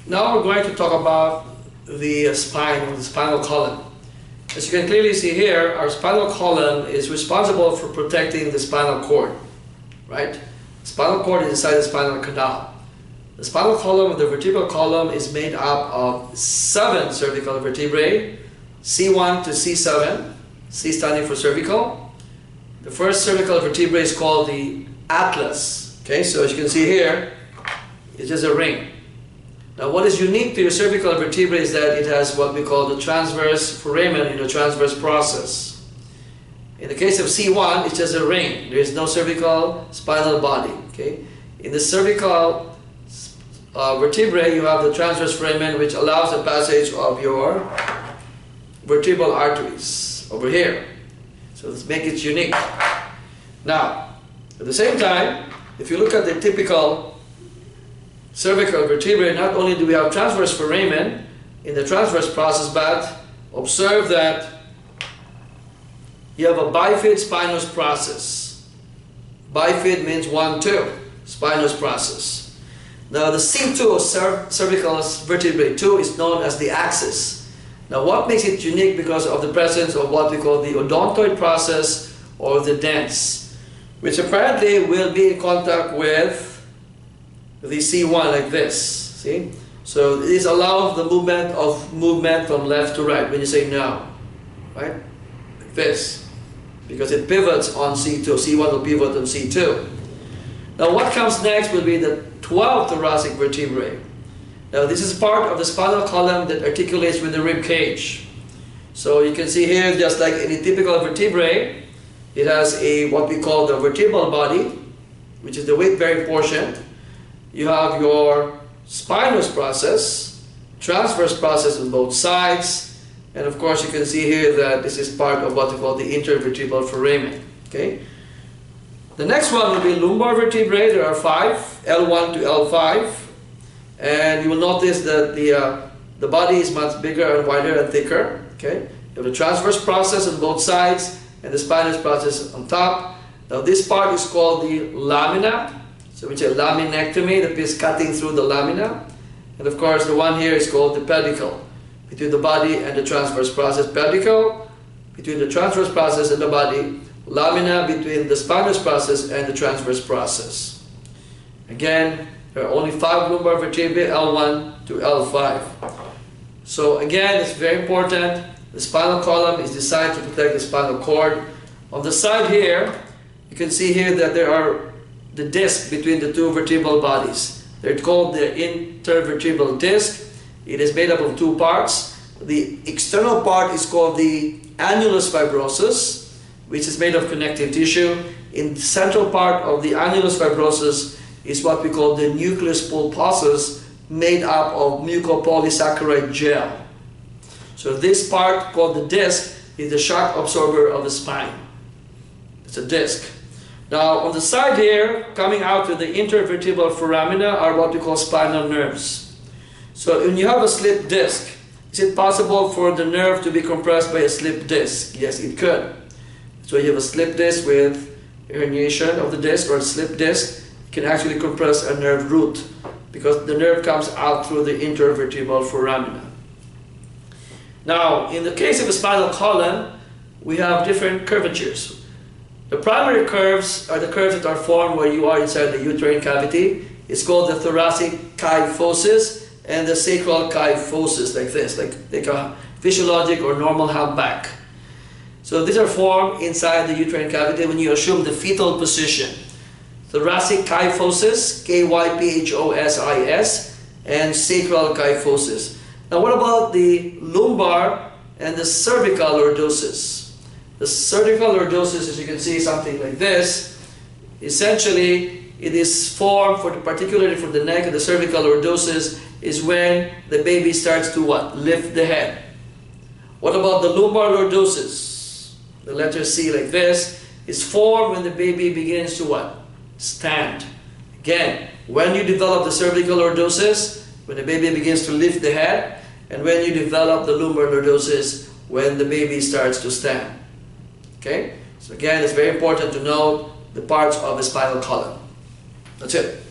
Now we're going to talk about the spine, the spinal column. As you can clearly see here, our spinal column is responsible for protecting the spinal cord, right? The spinal cord is inside the spinal canal. The spinal column or the vertebral column is made up of 7 cervical vertebrae, C1 to C7, C standing for cervical. The first cervical vertebrae is called the atlas. Okay, so as you can see here, it's just a ring. Now what is unique to your cervical vertebrae is that it has what we call the transverse foramen in the transverse process. In the case of C1, it's just a ring. There is no cervical spinal body. Okay? In the cervical vertebrae, you have the transverse foramen, which allows the passage of your vertebral arteries over here. So let's make it unique. Now, at the same time, if you look at the typical cervical vertebrae, not only do we have transverse foramen in the transverse process, but observe that you have a bifid spinous process. Bifid means 1, 2, spinous process. Now the C2 of cervical vertebrae 2 is known as the axis. Now what makes it unique? Because of the presence of what we call the odontoid process or the dents, which apparently will be in contact with the C1 like this. See? So this allows the movement from left to right when you say no. Right? Like this. Because it pivots on C2. C1 will pivot on C2. Now what comes next will be the 12 thoracic vertebrae. Now this is part of the spinal column that articulates with the rib cage. So you can see here, just like any typical vertebrae, it has a what we call the vertebral body, which is the weight-bearing portion. You have your spinous process, transverse process on both sides, and of course you can see here that this is part of what we call the intervertebral foramen. Okay? The next one will be lumbar vertebrae. There are 5, L1 to L5, and you will notice that the body is much bigger and wider and thicker. Okay? You have the transverse process on both sides and the spinous process on top. Now this part is called the lamina. So which is a laminectomy, that means cutting through the lamina. And of course the one here is called the pedicle, between the body and the transverse process. Pedicle, between the transverse process and the body. Lamina, between the spinous process and the transverse process. Again, there are only 5 lumbar vertebrae, L1 to L5. So again, it's very important. The spinal column is designed to protect the spinal cord. On the side here, you can see here that there are the disc between the 2 vertebral bodies. They're called the intervertebral disc. It is made up of 2 parts. The external part is called the annulus fibrosus, which is made of connective tissue. In the central part of the annulus fibrosus is what we call the nucleus pulposus, made up of mucopolysaccharide gel. So this part, called the disc, is the shock absorber of the spine. It's a disc. Now on the side here, coming out with the intervertebral foramina are what we call spinal nerves. So when you have a slipped disc, is it possible for the nerve to be compressed by a slipped disc? Yes, it could. So you have a slipped disc with herniation of the disc, or a slipped disc, you can actually compress a nerve root because the nerve comes out through the intervertebral foramina. Now in the case of a spinal column, we have different curvatures. The primary curves are the curves that are formed where you are inside the uterine cavity. It's called the thoracic kyphosis and the sacral kyphosis, like this, like a physiologic or normal humpback. So these are formed inside the uterine cavity when you assume the fetal position. Thoracic kyphosis, K-Y-P-H-O-S-I-S, and sacral kyphosis. Now what about the lumbar and the cervical lordosis? The cervical lordosis, as you can see, something like this. Essentially, it is formed particularly for the neck, and the cervical lordosis is when the baby starts to what? Lift the head. What about the lumbar lordosis? The letter C like this is formed when the baby begins to what? Stand. Again, when you develop the cervical lordosis, when the baby begins to lift the head, and when you develop the lumbar lordosis, when the baby starts to stand. Okay? So again, it's very important to know the parts of the spinal column. That's it.